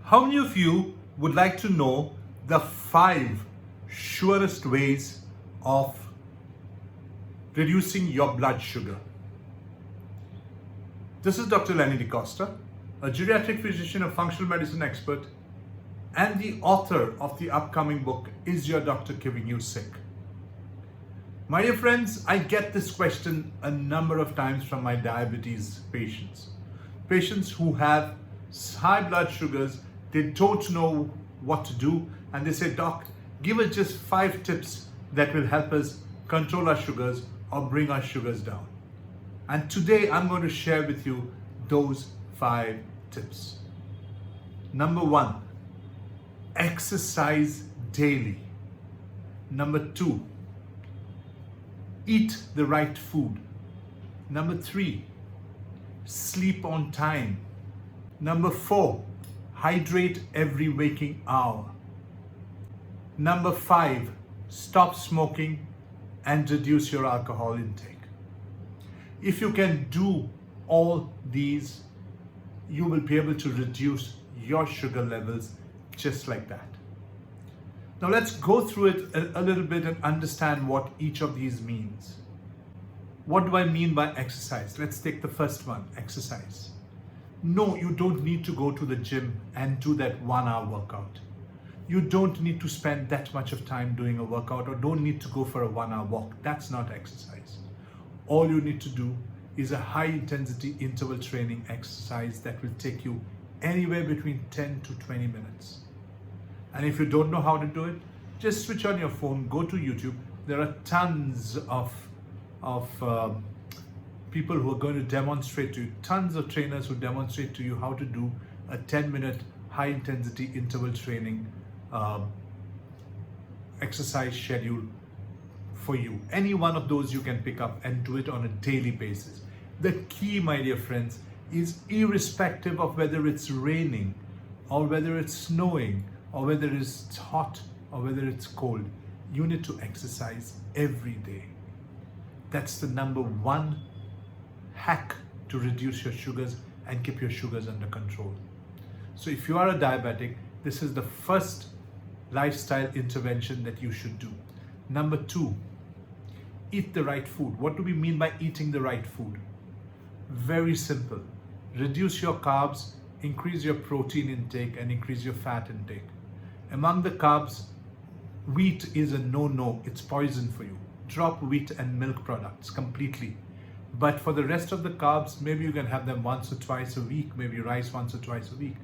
How many of you would like to know the 5 surest ways of reducing your blood sugar? This is Dr. Lenny DeCosta, a geriatric physician, a functional medicine expert, and the author of the upcoming book, Is Your Doctor Giving You Sick? My dear friends, I get this question a number of times from my diabetes patients who have high blood sugars. They don't know what to do, and they say, Doc, give us just 5 tips that will help us control our sugars or bring our sugars down. And today I'm going to share with you those 5 tips. Number 1, exercise daily. Number 2, eat the right food. Number 3, sleep on time. Number 4, hydrate every waking hour. Number 5, stop smoking and reduce your alcohol intake. If you can do all these, you will be able to reduce your sugar levels just like that. Now let's go through it a little bit and understand what each of these means. What do I mean by exercise? Let's take the first one, exercise. No, you don't need to go to the gym and do that 1-hour workout. You don't need to spend that much of time doing a workout, or don't need to go for a 1-hour walk. That's not exercise. All you need to do is a high intensity interval training exercise that will take you anywhere between 10 to 20 minutes. And if you don't know how to do it, just switch on your phone, go to YouTube. There are tons of people who are going to demonstrate to you, tons of trainers who demonstrate to you how to do a 10-minute high intensity interval training exercise schedule for you. Any one of those you can pick up and do it on a daily basis. The key, my dear friends, is irrespective of whether it's raining or whether it's snowing or whether it's hot or whether it's cold, you need to exercise every day. That's the number 1 hack to reduce your sugars and keep your sugars under control. So if you are a diabetic, this is the first lifestyle intervention that you should do. Number 2, eat the right food. What do we mean by eating the right food? Very simple. Reduce your carbs, increase your protein intake, and increase your fat intake. Among the carbs, wheat is a no-no. It's poison for you. Drop wheat and milk products completely. But for the rest of the carbs, maybe you can have them once or twice a week, maybe rice once or twice a week.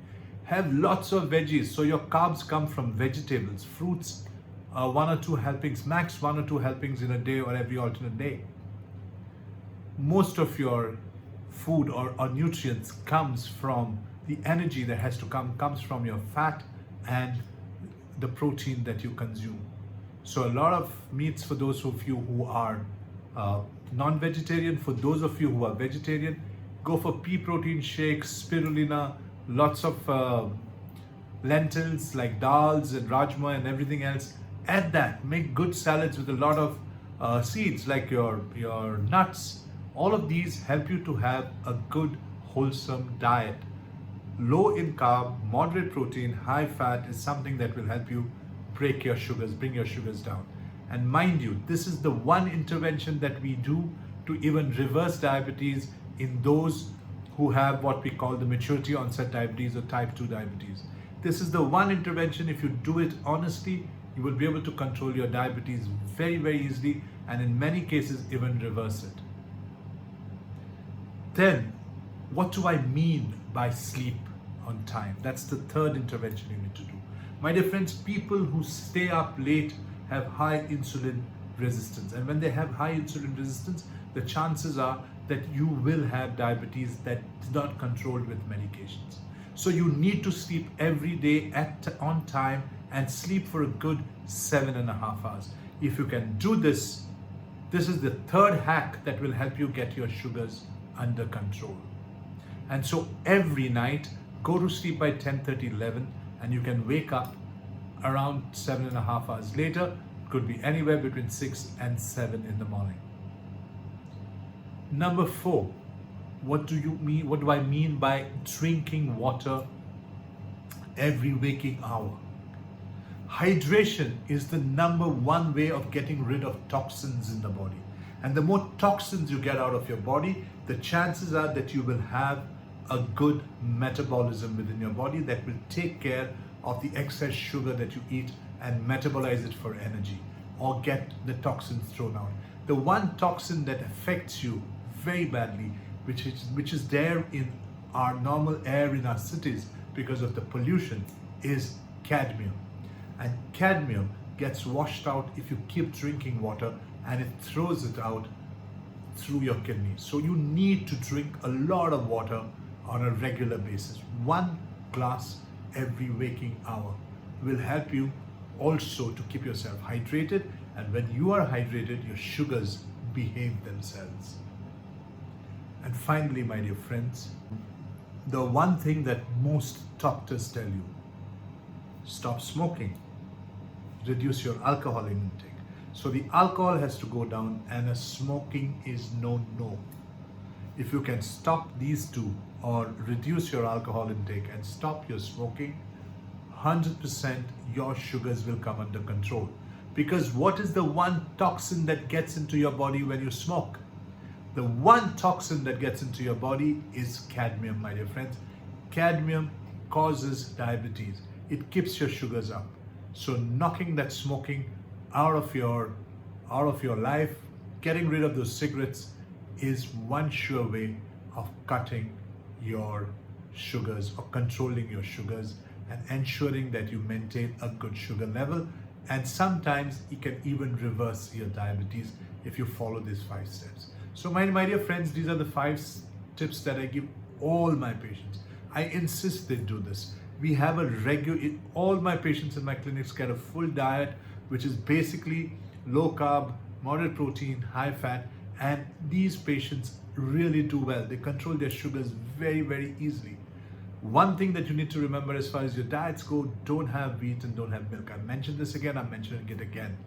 Have lots of veggies, so your carbs come from vegetables, fruits, 1 or 2 helpings, max 1 or 2 helpings in a day or every alternate day. Most of your food or nutrients comes from the energy that has to comes from your fat and the protein that you consume. So a lot of meats for those of you who are non-vegetarian. For those of you who are vegetarian, go for pea protein shakes, spirulina, lots of lentils like dals and rajma and everything else. Add that. Make good salads with a lot of seeds like your nuts. All of these help you to have a good wholesome diet. Low in carb, moderate protein, high fat is something that will help you break your sugars, bring your sugars down. And mind you, this is the one intervention that we do to even reverse diabetes in those who have what we call the maturity onset diabetes or type 2 diabetes. This is the one intervention, if you do it honestly, you will be able to control your diabetes very, very easily, and in many cases even reverse it. Then, what do I mean by sleep on time? That's the third intervention you need to do. My dear friends, people who stay up late have high insulin resistance. And when they have high insulin resistance, the chances are that you will have diabetes that is not controlled with medications. So you need to sleep every day on time and sleep for a good 7.5 hours. If you can do this, this is the third hack that will help you get your sugars under control. And so every night, go to sleep by 10:30, 11, and you can wake up around 7.5 hours later. It could be anywhere between 6 and 7 in the morning. Number 4, what do I mean by drinking water every waking hour. Hydration is the number one way of getting rid of toxins in the body. And the more toxins you get out of your body, the chances are that you will have a good metabolism within your body that will take care of the excess sugar that you eat and metabolize it for energy or get the toxins thrown out. The one toxin that affects you very badly, which is there in our normal air in our cities because of the pollution, is cadmium. And cadmium gets washed out if you keep drinking water, and it throws it out through your kidneys. So you need to drink a lot of water on a regular basis. 1 glass every waking hour will help you also to keep yourself hydrated, and when you are hydrated, your sugars behave themselves. And finally, my dear friends, the one thing that most doctors tell you: stop smoking, reduce your alcohol intake. So the alcohol has to go down, and a smoking is no. If you can stop these two, or reduce your alcohol intake and stop your smoking, 100% your sugars will come under control. Because what is the one toxin that gets into your body when you smoke? The one toxin that gets into your body is cadmium, my dear friends. Cadmium causes diabetes. It keeps your sugars up. So knocking that smoking out of your life, getting rid of those cigarettes, is one sure way of cutting your sugars or controlling your sugars and ensuring that you maintain a good sugar level. And sometimes it can even reverse your diabetes if you follow these 5 steps. So my dear friends, these are the 5 tips that I give all my patients. I insist they do this. We have all my patients in my clinics get a full diet, which is basically low carb, moderate protein, high fat, and these patients really do well. They control their sugars very easily. One thing that you need to remember as far as your diets go: don't have wheat and don't have milk. I mentioned this again, I'm mentioning it again.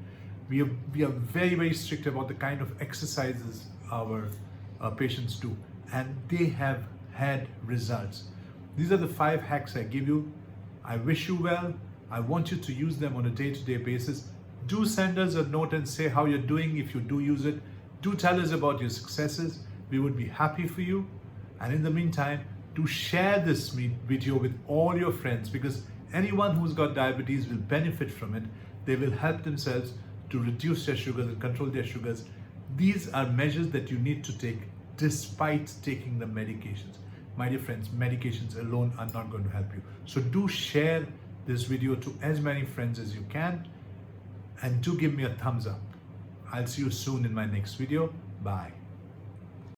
We are very strict about the kind of exercises our patients do, and they have had results. These are the 5 hacks I give you. I wish you well. I want you to use them on a day-to-day basis. Do send us a note and say how you're doing if you do use it. Do tell us about your successes. We would be happy for you. And in the meantime, do share this video with all your friends, because anyone who's got diabetes will benefit from it. They will help themselves to reduce their sugars and control their sugars. These are measures that you need to take despite taking the medications. My dear friends, medications alone are not going to help you. So do share this video to as many friends as you can, and do give me a thumbs up. I'll see you soon in my next video. Bye.